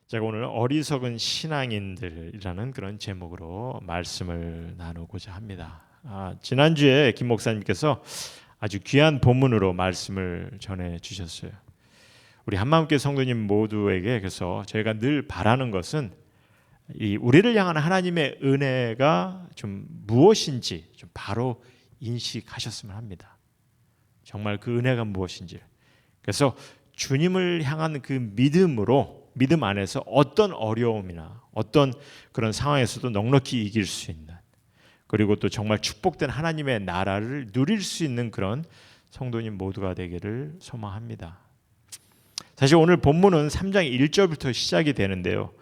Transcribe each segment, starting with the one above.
제가 오늘 어리석은 신앙인들이라는 그런 제목으로 말씀을 나누고자 합니다. 지난주에 김 목사님께서 아주 귀한 본문으로 말씀을 전해 주셨어요. 우리 한마음교회 성도님 모두에게 그래서 저희가 늘 바라는 것은 이 우리를 향한 하나님의 은혜가 좀 무엇인지 좀 바로 인식하셨으면 합니다. 정말 그 은혜가 무엇인지. 그래서 주님을 향한 그 믿음 안에서 어떤 어려움이나 어떤 그런 상황에서도 넉넉히 이길 수 있는, 그리고 또 정말 축복된 하나님의 나라를 누릴 수 있는 그런 성도님 모두가 되기를 소망합니다. 사실 오늘 본문은 3장 1절부터 시작이 되는데요.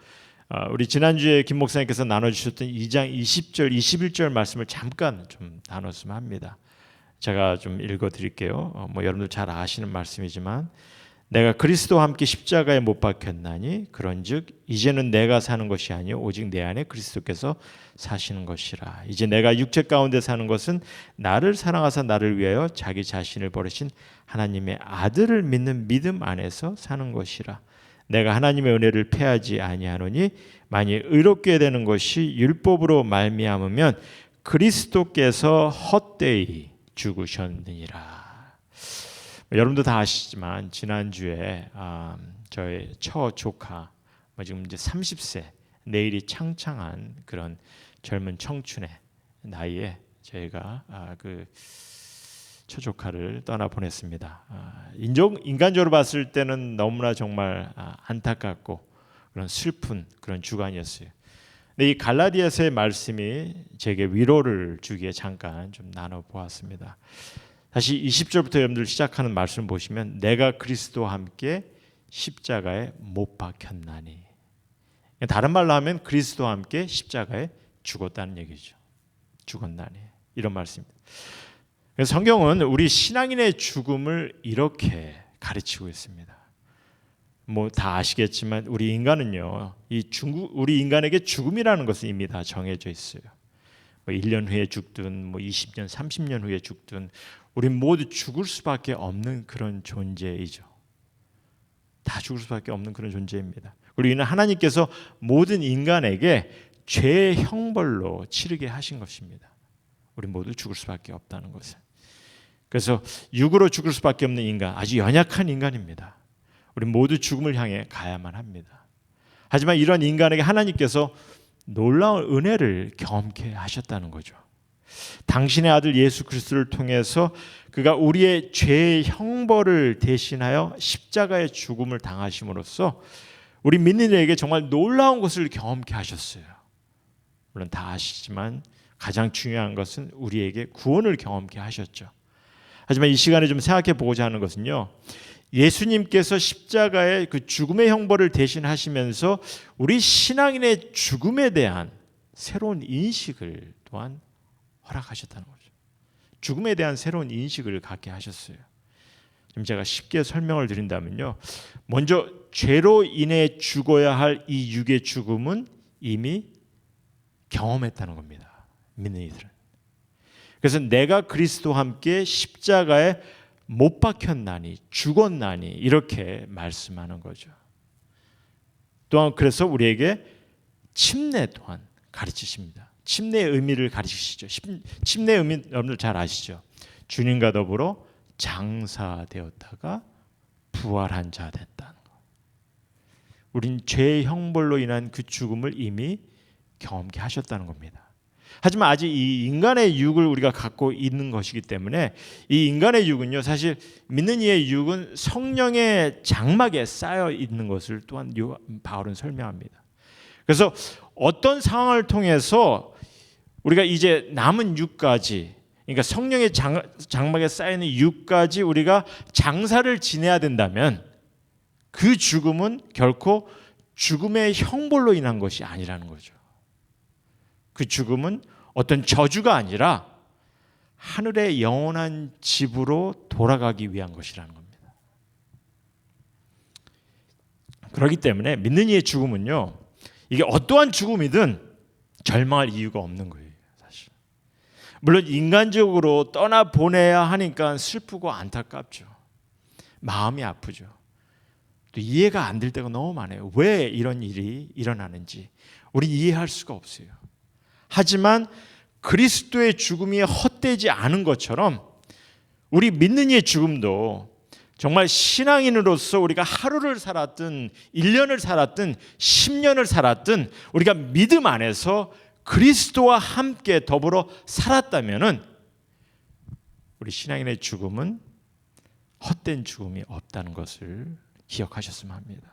우리 지난주에 김 목사님께서 나눠주셨던 2장 20절, 21절 말씀을 잠깐 좀 나눴으면 합니다. 제가 좀 읽어드릴게요. 여러분들 잘 아시는 말씀이지만, 내가 그리스도와 함께 십자가에 못 박혔나니 그런즉 이제는 내가 사는 것이 아니요 오직 내 안에 그리스도께서 사시는 것이라. 이제 내가 육체 가운데 사는 것은 나를 사랑하사 나를 위하여 자기 자신을 버리신 하나님의 아들을 믿는 믿음 안에서 사는 것이라. 내가 하나님의 은혜를 패하지 아니하노니 만일 의롭게 되는 것이 율법으로 말미암으면 그리스도께서 헛되이 죽으셨느니라. 여러분도 다 아시지만 지난주에 저의 처조카 지금 이제 30세, 내일이 창창한 그런 젊은 청춘의 나이에 저희가 그 처조카를 떠나 보냈습니다. 인간적으로 봤을 때는 너무나 정말 안타깝고 그런 슬픈 그런 주간이었어요. 근데 이 갈라디아서의 말씀이 제게 위로를 주기에 잠깐 좀 나눠 보았습니다. 다시 20절부터 여러분들 시작하는 말씀 보시면, 내가 그리스도와 함께 십자가에 못 박혔나니, 다른 말로 하면 그리스도와 함께 십자가에 죽었다는 얘기죠. 죽었나니, 이런 말씀입니다. 그래서 성경은 우리 신앙인의 죽음을 이렇게 가르치고 있습니다. 다 아시겠지만 우리 인간은요, 우리 인간에게 죽음이라는 것은 이미 다 정해져 있어요. 1년 후에 죽든 20년, 30년 후에 죽든 우린 모두 죽을 수밖에 없는 그런 존재이죠. 다 죽을 수밖에 없는 그런 존재입니다. 그리고 이는 하나님께서 모든 인간에게 죄의 형벌로 치르게 하신 것입니다. 우리 모두 죽을 수밖에 없다는 것은. 그래서 육으로 죽을 수밖에 없는 인간, 아주 연약한 인간입니다. 우리 모두 죽음을 향해 가야만 합니다. 하지만 이런 인간에게 하나님께서 놀라운 은혜를 경험케 하셨다는 거죠. 당신의 아들 예수 그리스도를 통해서 그가 우리의 죄의 형벌을 대신하여 십자가의 죽음을 당하심으로써 우리 믿는 이에게 정말 놀라운 것을 경험케 하셨어요. 물론 다 아시지만 가장 중요한 것은 우리에게 구원을 경험케 하셨죠. 하지만 이 시간에 좀 생각해 보고자 하는 것은요, 예수님께서 십자가의 그 죽음의 형벌을 대신하시면서 우리 신앙인의 죽음에 대한 새로운 인식을 또한 허락하셨다는 거죠. 죽음에 대한 새로운 인식을 갖게 하셨어요. 좀 제가 쉽게 설명을 드린다면요, 먼저 죄로 인해 죽어야 할 이 육의 죽음은 이미 경험했다는 겁니다. 믿는 이들은. 그래서 내가 그리스도와 함께 십자가에 못 박혔나니 죽었나니 이렇게 말씀하는 거죠. 또한 그래서 우리에게 침례 또한 가르치십니다. 침례의 의미를 가르치시죠. 침례의 의미 여러분들 잘 아시죠? 주님과 더불어 장사되었다가 부활한 자 됐다는 거. 우린 죄의 형벌로 인한 그 죽음을 이미 경험케 하셨다는 겁니다. 하지만 아직 이 인간의 육을 우리가 갖고 있는 것이기 때문에 이 인간의 육은요, 사실 믿는 이의 육은 성령의 장막에 쌓여 있는 것을 또한 바울은 설명합니다. 그래서 어떤 상황을 통해서 우리가 이제 남은 육까지, 그러니까 성령의 장막에 쌓이는 육까지 우리가 장사를 지내야 된다면 그 죽음은 결코 죽음의 형벌로 인한 것이 아니라는 거죠. 그 죽음은 어떤 저주가 아니라 하늘의 영원한 집으로 돌아가기 위한 것이라는 겁니다. 그렇기 때문에 믿는 이의 죽음은요, 이게 어떠한 죽음이든 절망할 이유가 없는 거예요. 사실. 물론 인간적으로 떠나보내야 하니까 슬프고 안타깝죠. 마음이 아프죠. 또 이해가 안 될 때가 너무 많아요. 왜 이런 일이 일어나는지 우리 이해할 수가 없어요. 하지만 그리스도의 죽음이 헛되지 않은 것처럼 우리 믿는 이의 죽음도 정말 신앙인으로서 우리가 하루를 살았든 1년을 살았든 10년을 살았든 우리가 믿음 안에서 그리스도와 함께 더불어 살았다면은 우리 신앙인의 죽음은 헛된 죽음이 없다는 것을 기억하셨으면 합니다.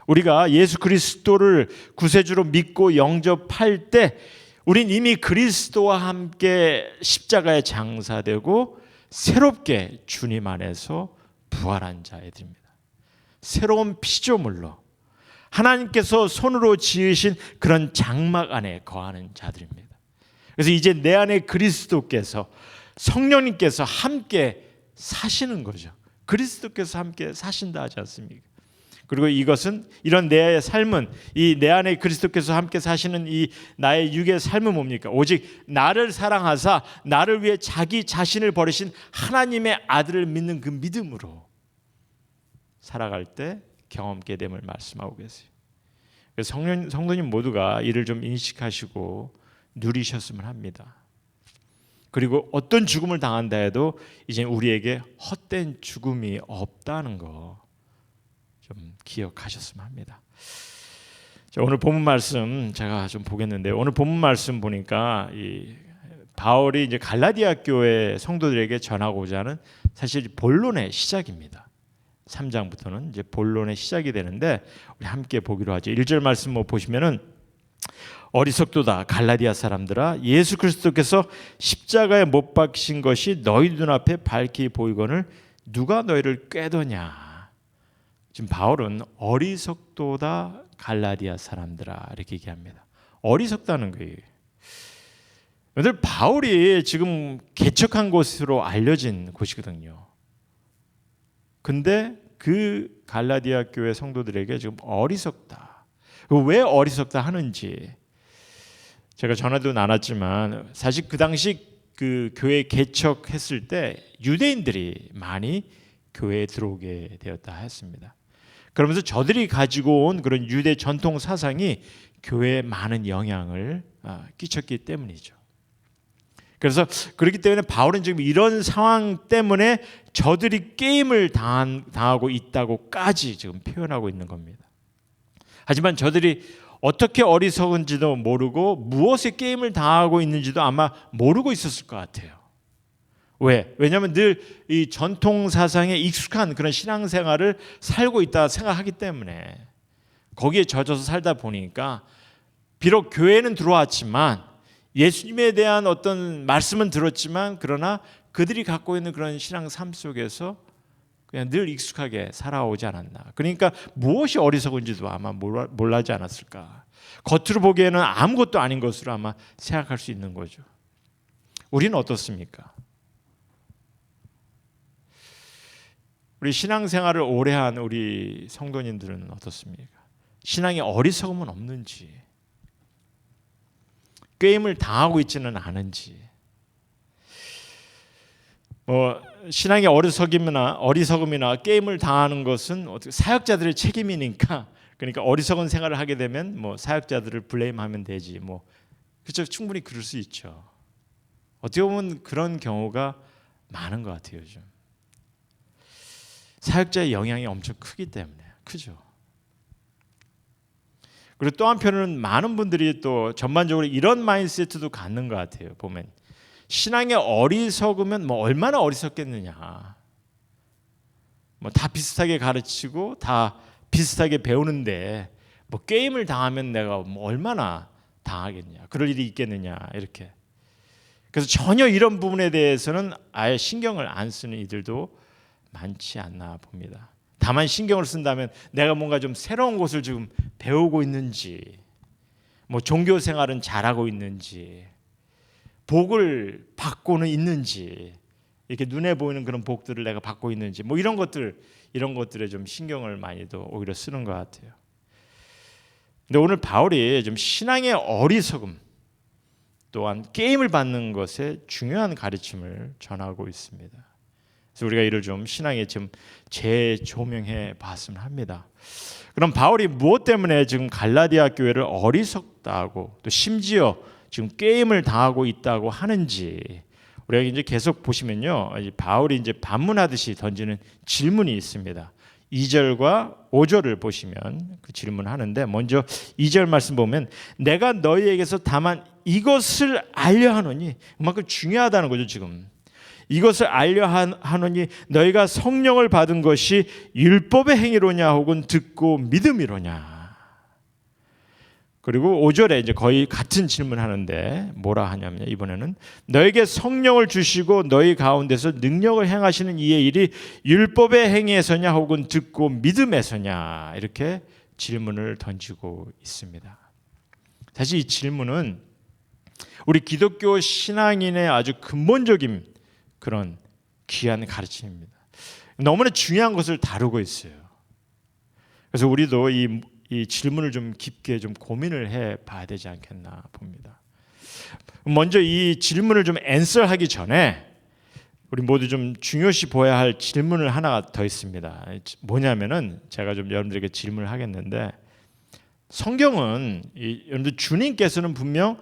우리가 예수 그리스도를 구세주로 믿고 영접할 때 우린 이미 그리스도와 함께 십자가에 장사되고 새롭게 주님 안에서 부활한 자들입니다. 새로운 피조물로 하나님께서 손으로 지으신 그런 장막 안에 거하는 자들입니다. 그래서 이제 내 안에 그리스도께서 성령님께서 함께 사시는 거죠. 그리스도께서 함께 사신다 하지 않습니까? 그리고 이것은 이런 내 삶은 이 내 안에 그리스도께서 함께 사시는 이 나의 육의 삶은 뭡니까? 오직 나를 사랑하사 나를 위해 자기 자신을 버리신 하나님의 아들을 믿는 그 믿음으로 살아갈 때 경험케 됨을 말씀하고 계세요. 그래서 성도님 모두가 이를 좀 인식하시고 누리셨으면 합니다. 그리고 어떤 죽음을 당한다 해도 이제 우리에게 헛된 죽음이 없다는 거 좀 기억하셨으면 합니다. 자, 오늘 본문 말씀 제가 좀 보겠는데요. 오늘 본문 말씀 보니까 이 바울이 이제 갈라디아 교회 성도들에게 전하고자 하는 사실 본론의 시작입니다. 3장부터는 이제 본론의 시작이 되는데 우리 함께 보기로 하죠. 1절 말씀 뭐 보시면은 어리석도다 갈라디아 사람들아 예수 그리스도께서 십자가에 못 박히신 것이 너희 눈앞에 밝히 보이거늘 누가 너희를 꾀더냐. 지금 바울은 어리석도다 갈라디아 사람들아 이렇게 얘기합니다. 어리석다는 거예요. 여러분들 바울이 지금 개척한 곳으로 알려진 곳이거든요. 근데 그 갈라디아 교회 성도들에게 지금 어리석다. 왜 어리석다 하는지 제가 전화도 나눴지만 사실 그 당시 그 교회 개척했을 때 유대인들이 많이 교회에 들어오게 되었다 했습니다. 그러면서 저들이 가지고 온 그런 유대 전통 사상이 교회에 많은 영향을 끼쳤기 때문이죠. 그래서 그렇기 때문에 바울은 지금 이런 상황 때문에 저들이 게임을 당하고 있다고까지 지금 표현하고 있는 겁니다. 하지만 저들이 어떻게 어리석은지도 모르고 무엇에 게임을 당하고 있는지도 아마 모르고 있었을 것 같아요. 왜? 왜냐하면 늘 이 전통 사상에 익숙한 그런 신앙생활을 살고 있다 생각하기 때문에 거기에 젖어서 살다 보니까 비록 교회는 들어왔지만 예수님에 대한 어떤 말씀은 들었지만 그러나 그들이 갖고 있는 그런 신앙 삶 속에서 그냥 늘 익숙하게 살아오지 않았나. 그러니까 무엇이 어리석은지도 아마 몰라지 않았을까. 겉으로 보기에는 아무것도 아닌 것으로 아마 생각할 수 있는 거죠. 우리는 어떻습니까? 우리 신앙생활을 오래 한 우리 성도님들은 어떻습니까? 신앙에 어리석음은 없는지, 게임을 당하고 있지는 않은지, 신앙의 어리석음이나 게임을 당하는 것은 사역자들의 책임이니까, 그러니까 어리석은 생활을 하게 되면 사역자들을 블레임하면 되지, 그렇죠? 충분히 그럴 수 있죠. 어떻게 보면 그런 경우가 많은 것 같아요. 요즘 사역자의 영향이 엄청 크기 때문에 크죠. 그리고 또 한편으로는 많은 분들이 또 전반적으로 이런 마인드셋도 갖는 것 같아요. 보면 신앙에 어리석으면 얼마나 어리석겠느냐. 다 비슷하게 가르치고 다 비슷하게 배우는데 게임을 당하면 내가 얼마나 당하겠냐. 그럴 일이 있겠느냐 이렇게. 그래서 전혀 이런 부분에 대해서는 아예 신경을 안 쓰는 이들도 많지 않나 봅니다. 다만 신경을 쓴다면 내가 뭔가 좀 새로운 것을 지금 배우고 있는지, 종교 생활은 잘하고 있는지, 복을 받고는 있는지, 이렇게 눈에 보이는 그런 복들을 내가 받고 있는지, 이런 것들에 좀 신경을 많이도 오히려 쓰는 것 같아요. 근데 오늘 바울이 좀 신앙의 어리석음 또한 게임을 받는 것에 중요한 가르침을 전하고 있습니다. 그래서 우리가 이를 좀 신앙에 좀 재조명해 봤으면 합니다. 그럼 바울이 무엇 때문에 지금 갈라디아 교회를 어리석다고 또 심지어 지금 게임을 당하고 있다고 하는지 우리가 이제 계속 보시면요, 바울이 이제 반문하듯이 던지는 질문이 있습니다. 2절과 5절을 보시면 그 질문하는데, 먼저 2절 말씀 보면 내가 너희에게서 다만 이것을 알려 하노니, 그만큼 중요하다는 거죠. 지금 이것을 알려 하노니 너희가 성령을 받은 것이 율법의 행위로냐 혹은 듣고 믿음이로냐. 그리고 5절에 이제 거의 같은 질문하는데 뭐라 하냐면, 이번에는 너에게 성령을 주시고 너희 가운데서 능력을 행하시는 이의 일이 율법의 행위에서냐 혹은 듣고 믿음에서냐, 이렇게 질문을 던지고 있습니다. 사실 이 질문은 우리 기독교 신앙인의 아주 근본적인 그런 귀한 가르침입니다. 너무나 중요한 것을 다루고 있어요. 그래서 우리도 이 질문을 좀 깊게 좀 고민을 해 봐야 되지 않겠나 봅니다. 먼저 이 질문을 좀 앤서하기 전에 우리 모두 좀 중요시 보아야 할 질문을 하나 더 있습니다. 뭐냐면은, 제가 좀 여러분들에게 질문을 하겠는데, 성경은 여러분들 주님께서는 분명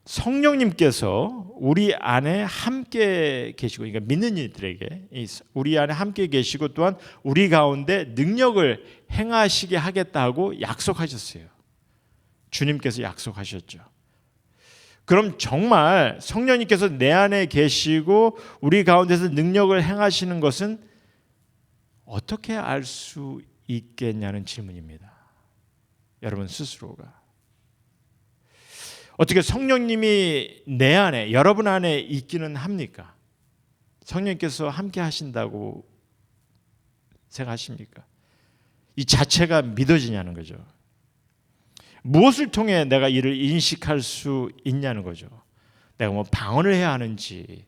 성령님께서 우리 안에 함께 계시고, 그러니까 믿는 이들에게 우리 안에 함께 계시고 또한 우리 가운데 능력을 행하시게 하겠다고 약속하셨어요. 주님께서 약속하셨죠. 그럼 정말 성령님께서 내 안에 계시고 우리 가운데서 능력을 행하시는 것은 어떻게 알 수 있겠냐는 질문입니다. 여러분 스스로가 어떻게 성령님이 내 안에, 여러분 안에 있기는 합니까? 성령님께서 함께 하신다고 생각하십니까? 이 자체가 믿어지냐는 거죠. 무엇을 통해 내가 이를 인식할 수 있냐는 거죠. 내가 뭐 방언을 해야 하는지,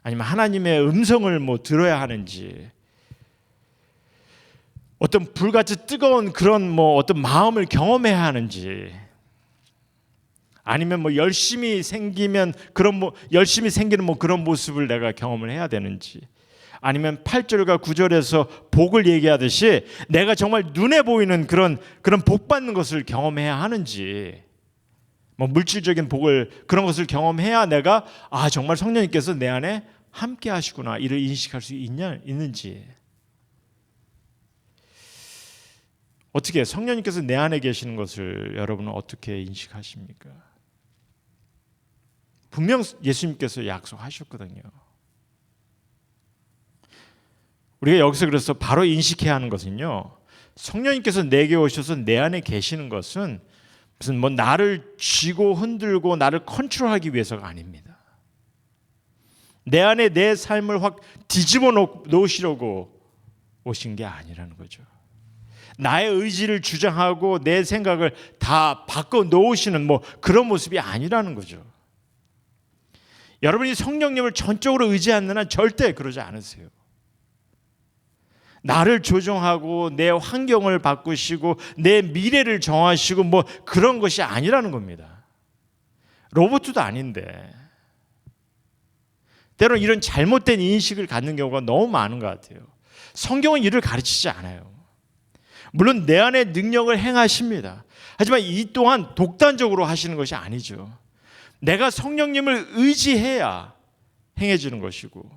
아니면 하나님의 음성을 뭐 들어야 하는지, 어떤 불같이 뜨거운 그런 뭐 어떤 마음을 경험해야 하는지, 아니면 뭐 열심히 생기면 그런 뭐 열심히 생기는 뭐 그런 모습을 내가 경험을 해야 되는지, 아니면 8절과 9절에서 복을 얘기하듯이 내가 정말 눈에 보이는 그런 복 받는 것을 경험해야 하는지, 뭐 물질적인 복을 그런 것을 경험해야 내가 정말 성령님께서 내 안에 함께 하시구나 이를 인식할 수 있는지, 어떻게 성령님께서 내 안에 계시는 것을 여러분은 어떻게 인식하십니까? 분명 예수님께서 약속하셨거든요. 우리가 여기서 그래서 바로 인식해야 하는 것은요, 성령님께서 내게 오셔서 내 안에 계시는 것은 무슨 뭐 나를 쥐고 흔들고 나를 컨트롤하기 위해서가 아닙니다. 내 안에 내 삶을 확 뒤집어 놓으시려고 오신 게 아니라는 거죠. 나의 의지를 주장하고 내 생각을 다 바꿔 놓으시는 뭐 그런 모습이 아니라는 거죠. 여러분이 성령님을 전적으로 의지하는 한 절대 그러지 않으세요. 나를 조종하고 내 환경을 바꾸시고 내 미래를 정하시고 뭐 그런 것이 아니라는 겁니다. 로봇도 아닌데 때로는 이런 잘못된 인식을 갖는 경우가 너무 많은 것 같아요. 성경은 이를 가르치지 않아요. 물론 내 안에 능력을 행하십니다. 하지만 이 또한 독단적으로 하시는 것이 아니죠. 내가 성령님을 의지해야 행해지는 것이고,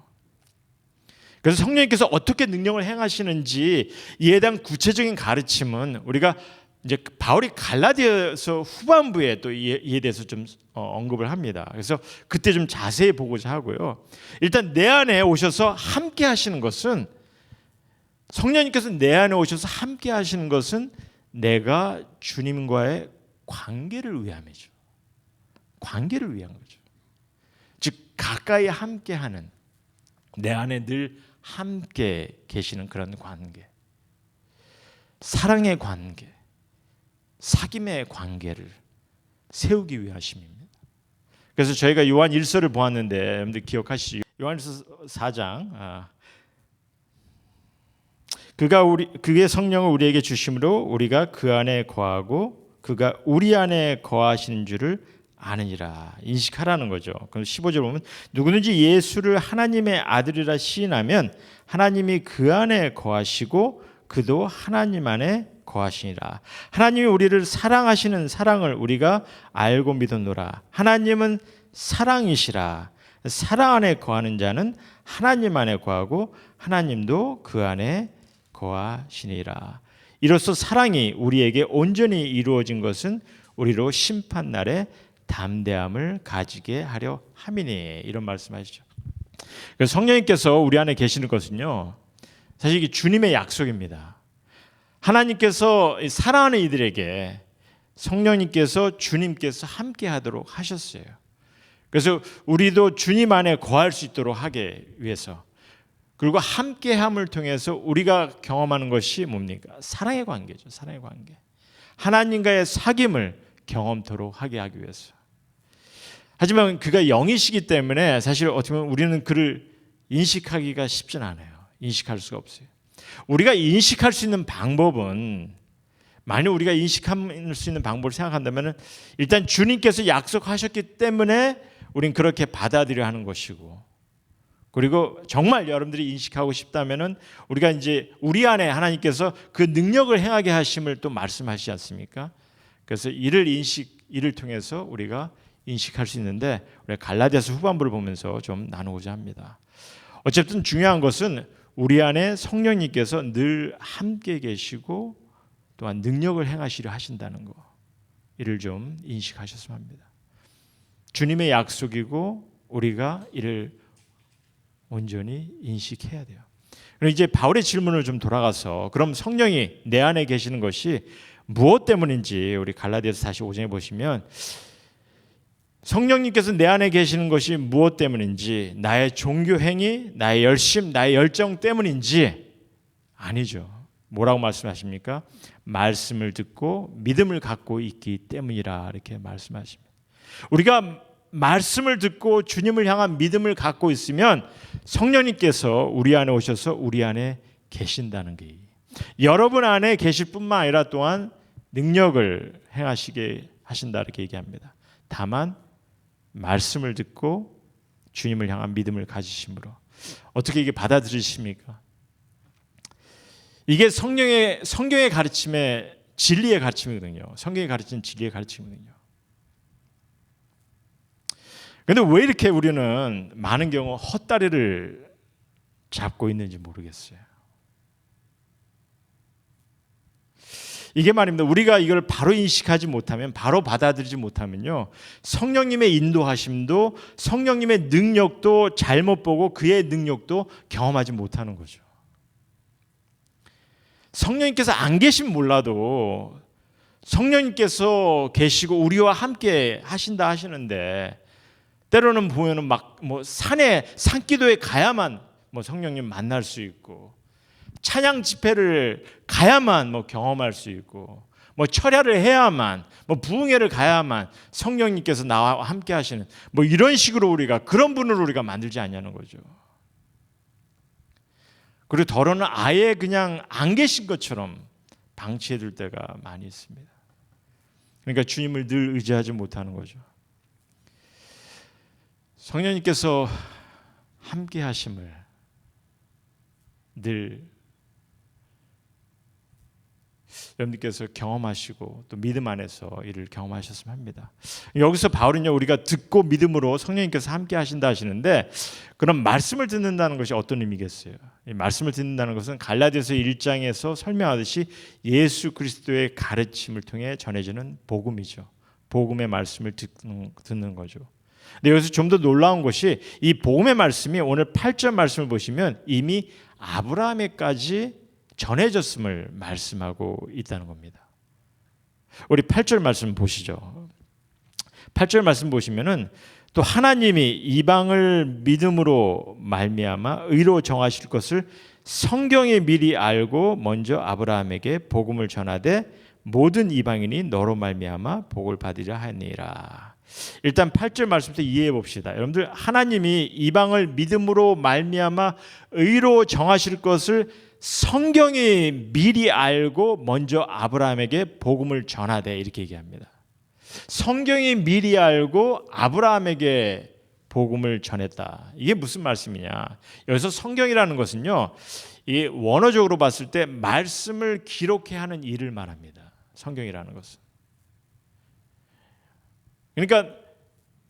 그래서 성령님께서 어떻게 능력을 행하시는지 이에 대한 구체적인 가르침은 우리가 이제 바울이 갈라디아서 후반부에 또 이에 대해서 좀 언급을 합니다. 그래서 그때 좀 자세히 보고자 하고요. 일단 내 안에 오셔서 함께 하시는 것은, 성령님께서 내 안에 오셔서 함께 하시는 것은 내가 주님과의 관계를 위함이죠. 관계를 위한 거죠. 즉 가까이 함께하는, 내 안에 늘 함께 계시는 그런 관계, 사랑의 관계, 사귐의 관계를 세우기 위하심입니다. 그래서 저희가 요한 1서를 보았는데 여러분들 기억하시죠? 요한일서 4장, 그의 성령을 우리에게 주심으로 우리가 그 안에 거하고 그가 우리 안에 거하시는 줄을 아느니라. 인식하라는 거죠. 그럼 15절 보면 누구든지 예수를 하나님의 아들이라 시인하면 하나님이 그 안에 거하시고 그도 하나님 안에 거하시니라. 하나님이 우리를 사랑하시는 사랑을 우리가 알고 믿었노라. 하나님은 사랑이시라. 사랑 안에 거하는 자는 하나님 안에 거하고 하나님도 그 안에 거하시니라. 이로써 사랑이 우리에게 온전히 이루어진 것은 우리로 심판날에 담대함을 가지게 하려 함이니. 이런 말씀하시죠. 성령님께서 우리 안에 계시는 것은요, 사실 이게 주님의 약속입니다. 하나님께서 사랑하는 이들에게 성령님께서 주님께서 함께 하도록 하셨어요. 그래서 우리도 주님 안에 거할 수 있도록 하기 위해서, 그리고 함께함을 통해서 우리가 경험하는 것이 뭡니까? 사랑의 관계죠. 사랑의 관계. 하나님과의 사귐을 경험토록 하게 하기 위해서. 하지만 그가 영이시기 때문에 사실 어떻게 보면 우리는 그를 인식하기가 쉽진 않아요. 인식할 수가 없어요. 우리가 인식할 수 있는 방법은, 만약 우리가 인식할 수 있는 방법을 생각한다면 일단 주님께서 약속하셨기 때문에 우린 그렇게 받아들여야 하는 것이고, 그리고 정말 여러분들이 인식하고 싶다면은 우리가 이제 우리 안에 하나님께서 그 능력을 행하게 하심을 또 말씀하시지 않습니까? 그래서 이를 통해서 우리가 인식할 수 있는데, 우리 갈라디아서 후반부를 보면서 좀 나누고자 합니다. 어쨌든 중요한 것은 우리 안에 성령님께서 늘 함께 계시고 또한 능력을 행하시려 하신다는 거, 이를 좀 인식하셨으면 합니다. 주님의 약속이고 우리가 이를 온전히 인식해야 돼요. 그럼 이제 바울의 질문을 좀 돌아가서, 그럼 성령이 내 안에 계시는 것이 무엇 때문인지 우리 갈라디아서 45장에 보시면, 성령님께서 내 안에 계시는 것이 무엇 때문인지, 나의 종교 행위, 나의 열심, 나의 열정 때문인지 아니죠. 뭐라고 말씀하십니까? 말씀을 듣고 믿음을 갖고 있기 때문이라 이렇게 말씀하십니다. 우리가 말씀을 듣고 주님을 향한 믿음을 갖고 있으면 성령님께서 우리 안에 오셔서 우리 안에 계신다는 게, 여러분 안에 계실 뿐만 아니라 또한 능력을 행하시게 하신다 이렇게 얘기합니다. 다만 말씀을 듣고 주님을 향한 믿음을 가지심으로. 어떻게 이게 받아들이십니까? 이게 성경의 가르침의 진리의 가르침이거든요. 성경이 가르치는 진리의 가르침이거든요. 그런데 왜 이렇게 우리는 많은 경우 헛다리를 잡고 있는지 모르겠어요. 이게 말입니다. 우리가 이걸 바로 인식하지 못하면, 바로 받아들이지 못하면요, 성령님의 인도하심도, 성령님의 능력도 잘못 보고 그의 능력도 경험하지 못하는 거죠. 성령님께서 안 계시면 몰라도 성령님께서 계시고 우리와 함께 하신다 하시는데, 때로는 보면은 막 산기도에 가야만 성령님 만날 수 있고, 찬양 집회를 가야만 경험할 수 있고, 철야를 해야만, 부흥회를 가야만 성령님께서 나와 함께 하시는 이런 식으로 우리가, 그런 분으로 우리가 만들지 않냐는 거죠. 그리고 더러는 아예 그냥 안 계신 것처럼 방치해둘 때가 많이 있습니다. 그러니까 주님을 늘 의지하지 못하는 거죠. 성령님께서 함께 하심을 늘 여러분들께서 경험하시고 또 믿음 안에서 이를 경험하셨으면 합니다. 여기서 바울은요, 우리가 듣고 믿음으로 성령님께서 함께 하신다 하시는데, 그럼 말씀을 듣는다는 것이 어떤 의미겠어요? 이 말씀을 듣는다는 것은 갈라디아서 1장에서 설명하듯이 예수 그리스도의 가르침을 통해 전해지는 복음이죠. 복음의 말씀을 듣는 거죠. 근데 여기서 좀 더 놀라운 것이, 이 복음의 말씀이 오늘 8절 말씀을 보시면 이미 아브라함에까지 전해졌음을 말씀하고 있다는 겁니다. 우리 8절 말씀 보시죠. 8절 말씀 보시면은 또 하나님이 이방을 믿음으로 말미암아 의로 정하실 것을 성경에 미리 알고 먼저 아브라함에게 복음을 전하되 모든 이방인이 너로 말미암아 복을 받으려 하니라. 일단 8절 말씀부터 이해해 봅시다. 여러분들, 하나님이 이방을 믿음으로 말미암아 의로 정하실 것을 성경이 미리 알고 먼저 아브라함에게 복음을 전하되, 이렇게 얘기합니다. 성경이 미리 알고 아브라함에게 복음을 전했다. 이게 무슨 말씀이냐? 여기서 성경이라는 것은요, 이 원어적으로 봤을 때 말씀을 기록해 하는 일을 말합니다. 성경이라는 것은. 그러니까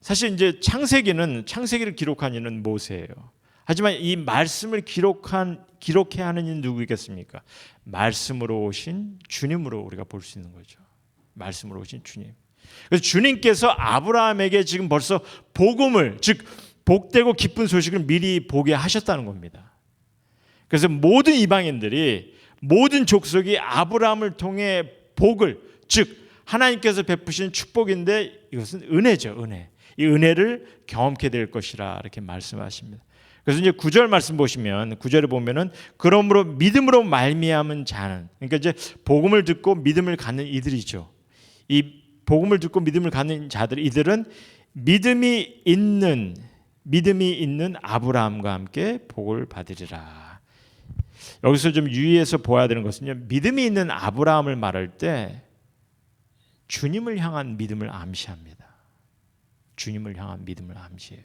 사실 이제 창세기를 기록한 이는 모세예요. 하지만 이 말씀을 기록해 하는 이는 누구겠습니까? 말씀으로 오신 주님으로 우리가 볼 수 있는 거죠. 말씀으로 오신 주님. 그래서 주님께서 아브라함에게 지금 벌써 복음을, 즉 복되고 기쁜 소식을 미리 보게 하셨다는 겁니다. 그래서 모든 이방인들이, 모든 족속이 아브라함을 통해 복을, 즉 하나님께서 베푸신 축복인데 이것은 은혜죠, 은혜. 이 은혜를 경험케 될 것이라 이렇게 말씀하십니다. 그래서 이제 9절 말씀 보시면 9절에 보면은 그러므로 믿음으로 말미암은 자는, 그러니까 이제 복음을 듣고 믿음을 갖는 이들이죠. 이 복음을 듣고 믿음을 갖는 자들, 이들은 믿음이 있는 아브라함과 함께 복을 받으리라. 여기서 좀 유의해서 보아야 되는 것은요, 믿음이 있는 아브라함을 말할 때 주님을 향한 믿음을 암시합니다. 주님을 향한 믿음을 암시해요.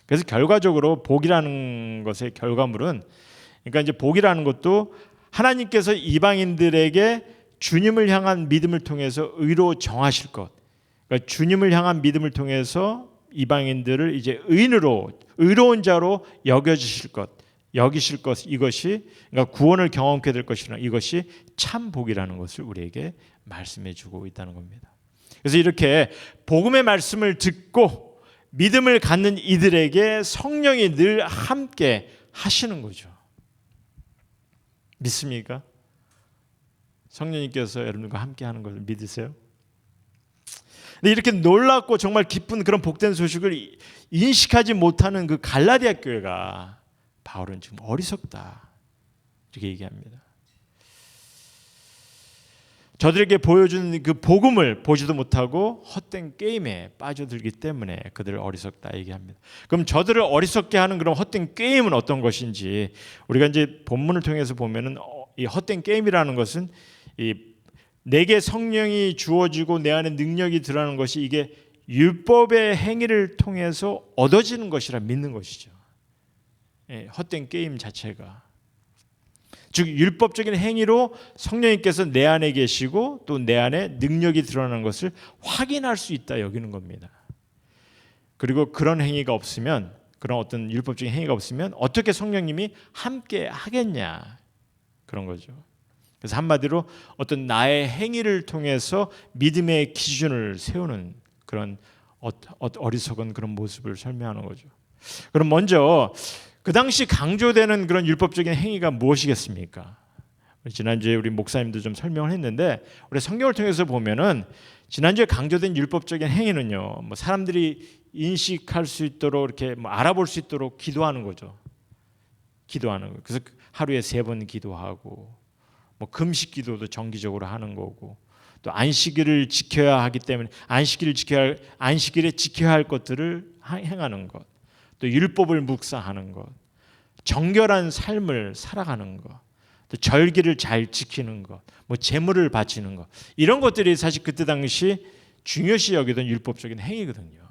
그래서 결과적으로 복이라는 것의 결과물은, 그러니까 이제 복이라는 것도 하나님께서 이방인들에게 주님을 향한 믿음을 통해서 의로 정하실 것, 그러니까 주님을 향한 믿음을 통해서 이방인들을 이제 의로운 자로 여기실 것, 이것이 그러니까 구원을 경험케 될 것이라, 이것이 참 복이라는 것을 우리에게 말씀해주고 있다는 겁니다. 그래서 이렇게 복음의 말씀을 듣고 믿음을 갖는 이들에게 성령이 늘 함께 하시는 거죠. 믿습니까? 성령님께서 여러분과 함께 하는 것을 믿으세요? 근데 이렇게 놀랍고 정말 기쁜 그런 복된 소식을 인식하지 못하는 그 갈라디아 교회가 바울은 지금 어리석다 이렇게 얘기합니다. 저들에게 보여준 그 복음을 보지도 못하고 헛된 게임에 빠져들기 때문에 그들을 어리석다 얘기합니다. 그럼 저들을 어리석게 하는 그런 헛된 게임은 어떤 것인지 우리가 이제 본문을 통해서 보면은 이 헛된 게임이라는 것은 이 내게 성령이 주어지고 내 안에 능력이 드러나는 것이 이게 율법의 행위를 통해서 얻어지는 것이라 믿는 것이죠. 헛된 게임 자체가, 즉 율법적인 행위로 성령님께서 내 안에 계시고 또 내 안에 능력이 드러나는 것을 확인할 수 있다 여기는 겁니다. 그리고 그런 행위가 없으면, 그런 어떤 율법적인 행위가 없으면 어떻게 성령님이 함께 하겠냐 그런 거죠. 그래서 한마디로 어떤 나의 행위를 통해서 믿음의 기준을 세우는 그런 어리석은 그런 모습을 설명하는 거죠. 그럼 먼저 그 당시 강조되는 그런 율법적인 행위가 무엇이겠습니까? 지난주에 우리 목사님도 좀 설명을 했는데, 우리 성경을 통해서 보면은 지난주에 강조된 율법적인 행위는요, 뭐 사람들이 인식할 수 있도록 이렇게 뭐 알아볼 수 있도록 기도하는 거죠. 기도하는 거. 그래서 하루에 3번 기도하고, 뭐 금식 기도도 정기적으로 하는 거고, 또 안식일을 지켜야 하기 때문에 안식일에 지켜야 할 것들을 행하는 것, 또 율법을 묵상하는 것, 정결한 삶을 살아가는 것, 또 절기를 잘 지키는 것, 뭐 제물을 바치는 것, 이런 것들이 사실 그때 당시 중요시 여기던 율법적인 행위거든요.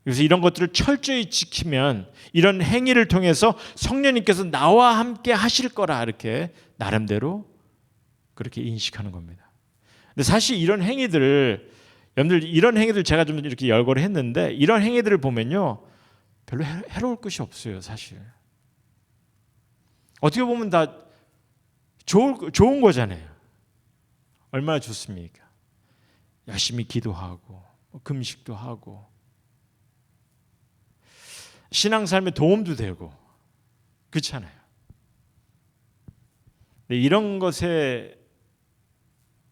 그래서 이런 것들을 철저히 지키면 이런 행위를 통해서 성령님께서 나와 함께 하실 거라 이렇게 나름대로 그렇게 인식하는 겁니다. 근데 사실 이런 행위들, 여러분들 이런 행위들 제가 좀 이렇게 열거를 했는데, 이런 행위들을 보면요 별로 해로울 것이 없어요. 사실 어떻게 보면 다 좋은 거잖아요. 얼마나 좋습니까? 열심히 기도하고 금식도 하고 신앙삶에 도움도 되고 그렇잖아요. 근데 이런 것의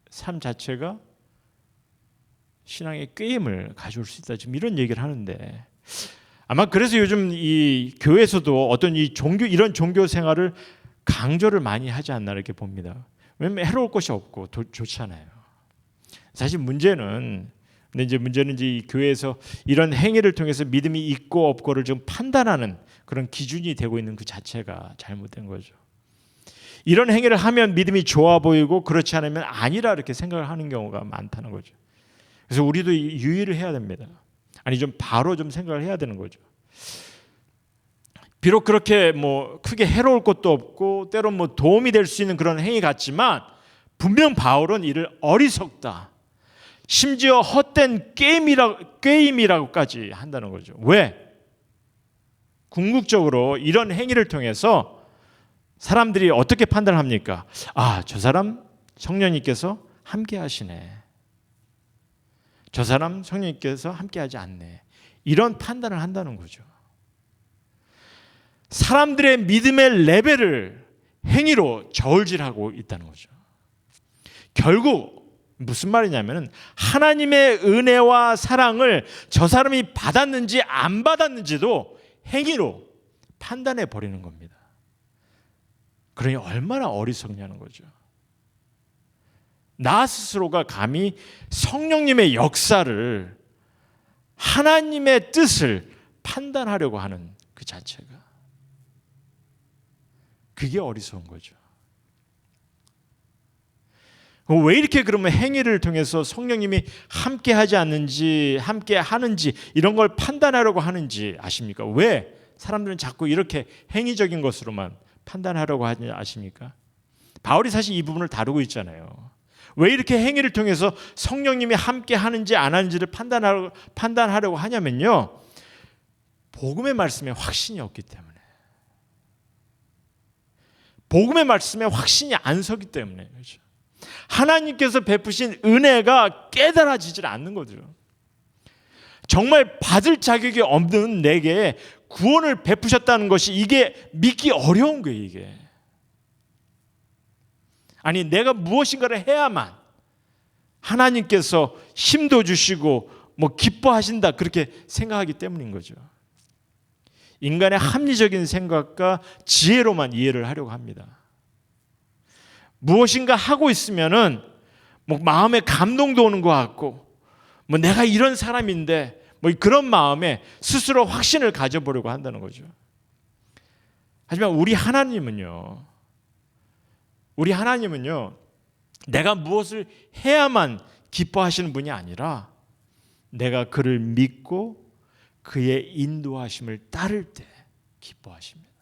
삶 자체가 신앙의 꾀임을 가져올 수 있다, 지금 이런 얘기를 하는데, 아마 그래서 요즘 이 교회에서도 어떤 이런 종교 생활을 강조를 많이 하지 않나 이렇게 봅니다. 왜냐면 해로울 것이 없고 좋잖아요. 사실 문제는 이제 이 교회에서 이런 행위를 통해서 믿음이 있고 없고를 좀 판단하는 그런 기준이 되고 있는 그 자체가 잘못된 거죠. 이런 행위를 하면 믿음이 좋아 보이고 그렇지 않으면 아니라 이렇게 생각을 하는 경우가 많다는 거죠. 그래서 우리도 유의를 해야 됩니다. 아니 좀 바로 좀 생각을 해야 되는 거죠. 비록 그렇게 뭐 크게 해로울 것도 없고 때론 뭐 도움이 될 수 있는 그런 행위 같지만 분명 바울은 이를 어리석다, 심지어 헛된 게임이라고까지 한다는 거죠. 왜? 궁극적으로 이런 행위를 통해서 사람들이 어떻게 판단합니까? 아, 저 사람 성령님께서 함께 하시네. 저 사람 성령님께서 함께 하지 않네. 이런 판단을 한다는 거죠. 사람들의 믿음의 레벨을 행위로 저울질하고 있다는 거죠. 결국 무슨 말이냐면 하나님의 은혜와 사랑을 저 사람이 받았는지 안 받았는지도 행위로 판단해 버리는 겁니다. 그러니 얼마나 어리석냐는 거죠. 나 스스로가 감히 성령님의 역사를, 하나님의 뜻을 판단하려고 하는 그 자체가, 그게 어리석은 거죠. 왜 이렇게 그러면 행위를 통해서 성령님이 함께 하지 않는지, 함께 하는지 이런 걸 판단하려고 하는지 아십니까? 왜 사람들은 자꾸 이렇게 행위적인 것으로만 판단하려고 하는지 아십니까? 바울이 사실 이 부분을 다루고 있잖아요. 왜 이렇게 행위를 통해서 성령님이 함께 하는지 안 하는지를 판단하려고 하냐면요, 복음의 말씀에 확신이 없기 때문에, 복음의 말씀에 확신이 안 서기 때문에, 그렇죠? 하나님께서 베푸신 은혜가 깨달아지질 않는 거죠. 정말 받을 자격이 없는 내게 구원을 베푸셨다는 것이 이게 믿기 어려운 거예요. 이게 아니, 내가 무엇인가를 해야만 하나님께서 힘도 주시고 뭐 기뻐하신다 그렇게 생각하기 때문인 거죠. 인간의 합리적인 생각과 지혜로만 이해를 하려고 합니다. 무엇인가 하고 있으면은 뭐 마음에 감동도 오는 것 같고, 뭐 내가 이런 사람인데 뭐 그런 마음에 스스로 확신을 가져보려고 한다는 거죠. 하지만 우리 하나님은요, 내가 무엇을 해야만 기뻐하시는 분이 아니라 내가 그를 믿고 그의 인도하심을 따를 때 기뻐하십니다.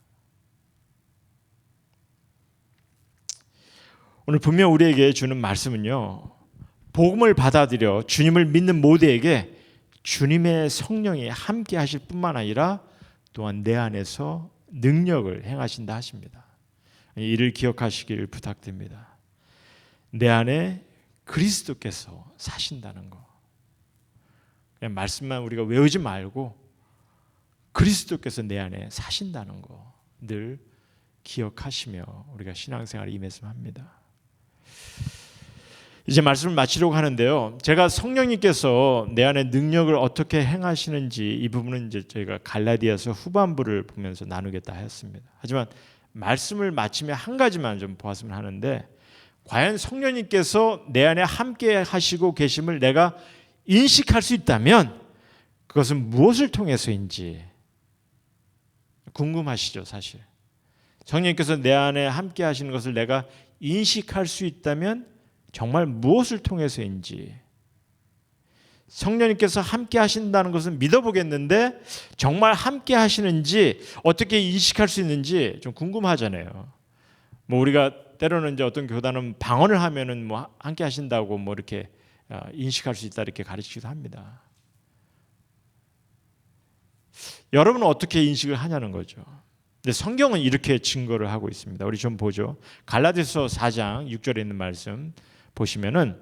오늘 분명 우리에게 주는 말씀은요, 복음을 받아들여 주님을 믿는 모두에게 주님의 성령이 함께 하실 뿐만 아니라 또한 내 안에서 능력을 행하신다 하십니다. 이를 기억하시길 부탁드립니다. 내 안에 그리스도께서 사신다는 거, 그냥 말씀만 우리가 외우지 말고 그리스도께서 내 안에 사신다는 거 늘 기억하시며 우리가 신앙생활을 임했으면 합니다. 이제 말씀을 마치려고 하는데요, 제가 성령님께서 내 안에 능력을 어떻게 행하시는지 이 부분은 이제 저희가 갈라디아서 후반부를 보면서 나누겠다 하였습니다. 하지만 말씀을 마치며 한 가지만 좀 보았으면 하는데, 과연 성령님께서 내 안에 함께 하시고 계심을 내가 인식할 수 있다면 그것은 무엇을 통해서인지 궁금하시죠? 사실 성령님께서 내 안에 함께 하시는 것을 내가 인식할 수 있다면 정말 무엇을 통해서인지, 성령님께서 함께 하신다는 것은 믿어보겠는데 정말 함께 하시는지 어떻게 인식할 수 있는지 좀 궁금하잖아요. 뭐 우리가 때로는 이제 어떤 교단은 방언을 하면은 뭐 함께 하신다고 뭐 이렇게 인식할 수 있다 이렇게 가르치기도 합니다. 여러분은 어떻게 인식을 하냐는 거죠. 근데 성경은 이렇게 증거를 하고 있습니다. 우리 좀 보죠. 갈라디아서 4장 6절에 있는 말씀 보시면은,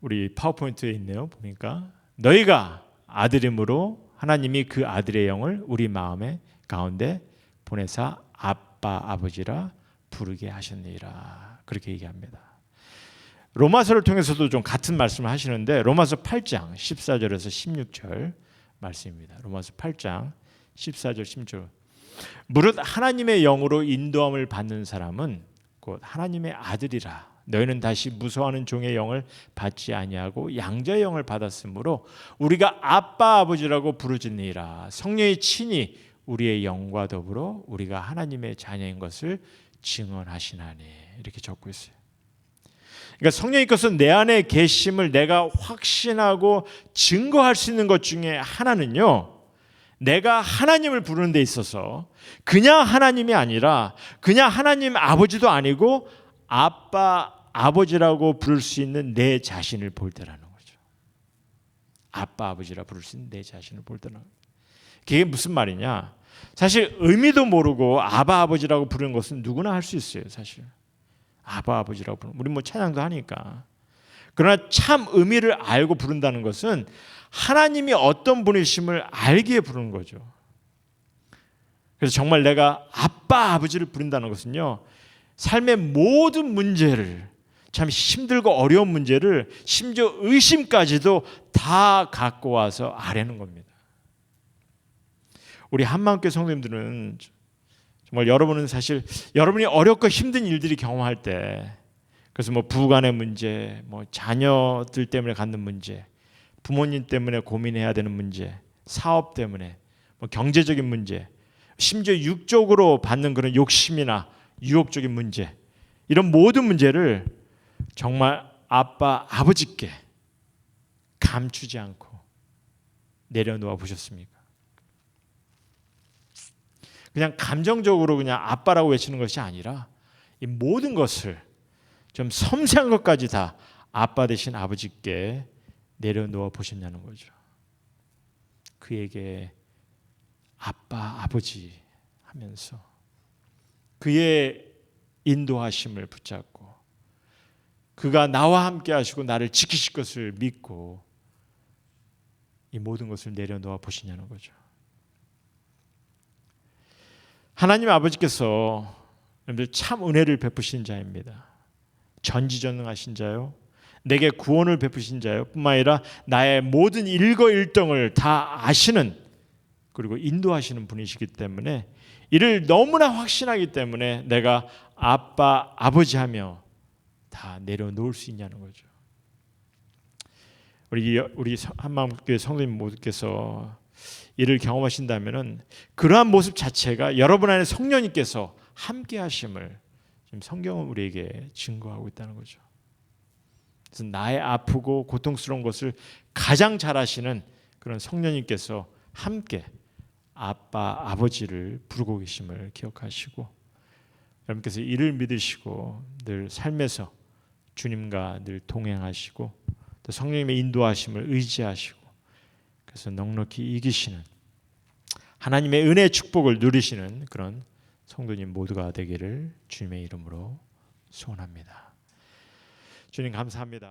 우리 파워포인트에 있네요. 보니까 너희가 아들임으로 하나님이 그 아들의 영을 우리 마음의 가운데 보내사 아빠 아버지라 부르게 하셨느니라, 그렇게 얘기합니다. 로마서를 통해서도 좀 같은 말씀을 하시는데 로마서 8장 14절에서 16절 말씀입니다. 로마서 8장 14절 16절. 무릇 하나님의 영으로 인도함을 받는 사람은 곧 하나님의 아들이라. 너희는 다시 무서워하는 종의 영을 받지 아니하고 양자의 영을 받았으므로 우리가 아빠 아버지라고 부르짖느니라. 성령이 친히 우리의 영과 더불어 우리가 하나님의 자녀인 것을 증언하시나니 이렇게 적고 있어요. 그러니까 성령님께서 내 안에 계심을 내가 확신하고 증거할 수 있는 것 중에 하나는요, 내가 하나님을 부르는 데 있어서 그냥 하나님이 아니라 그냥 하나님 아버지도 아니고 아빠 아버지라고 부를 수 있는 내 자신을 볼 때라는 거죠. 아빠 아버지라 부를 수 있는 내 자신을 볼 때라는 거죠. 그게 무슨 말이냐? 사실 의미도 모르고 아바 아버지라고 부르는 것은 누구나 할 수 있어요. 사실 아바 아버지라고 부르는, 우리 뭐 찬양도 하니까. 그러나 참 의미를 알고 부른다는 것은 하나님이 어떤 분이심을 알기에 부르는 거죠. 그래서 정말 내가 아빠 아버지를 부른다는 것은요, 삶의 모든 문제를, 참 힘들고 어려운 문제를, 심지어 의심까지도 다 갖고 와서 아뢰는 겁니다. 우리 한마음교회 성도님들은 정말 여러분은 사실 여러분이 어렵고 힘든 일들이 경험할 때, 그래서 뭐 부부간의 문제, 뭐 자녀들 때문에 갖는 문제, 부모님 때문에 고민해야 되는 문제, 사업 때문에, 뭐 경제적인 문제, 심지어 육적으로 받는 그런 욕심이나 유혹적인 문제, 이런 모든 문제를 정말 아빠 아버지께 감추지 않고 내려놓아 보셨습니까? 그냥 감정적으로 그냥 아빠라고 외치는 것이 아니라 이 모든 것을 좀 섬세한 것까지 다 아빠 대신 아버지께 내려놓아 보셨냐는 거죠. 그에게 아빠 아버지 하면서 그의 인도하심을 붙잡고 그가 나와 함께 하시고 나를 지키실 것을 믿고 이 모든 것을 내려놓아 보시냐는 거죠. 하나님 아버지께서 여러분들 참 은혜를 베푸신 자입니다. 전지전능하신 자요, 내게 구원을 베푸신 자요 뿐만 아니라 나의 모든 일거일동을 다 아시는, 그리고 인도하시는 분이시기 때문에 이를 너무나 확신하기 때문에 내가 아빠 아버지 하며 다 내려놓을 수 있냐는 거죠. 우리 한마음교회 성도님 모두께서 이를 경험하신다면은 그러한 모습 자체가 여러분 안에 성령님께서 함께 하심을 지금 성경은 우리에게 증거하고 있다는 거죠. 그래서 나의 아프고 고통스러운 것을 가장 잘 아시는 그런 성령님께서 함께 아빠 아버지를 부르고 계심을 기억하시고, 여러분께서 이를 믿으시고 늘 삶에서 주님과 늘 동행하시고 또 성령님의 인도하심을 의지하시고, 그래서 넉넉히 이기시는 하나님의 은혜의 축복을 누리시는 그런 성도님 모두가 되기를 주님의 이름으로 소원합니다. 주님 감사합니다.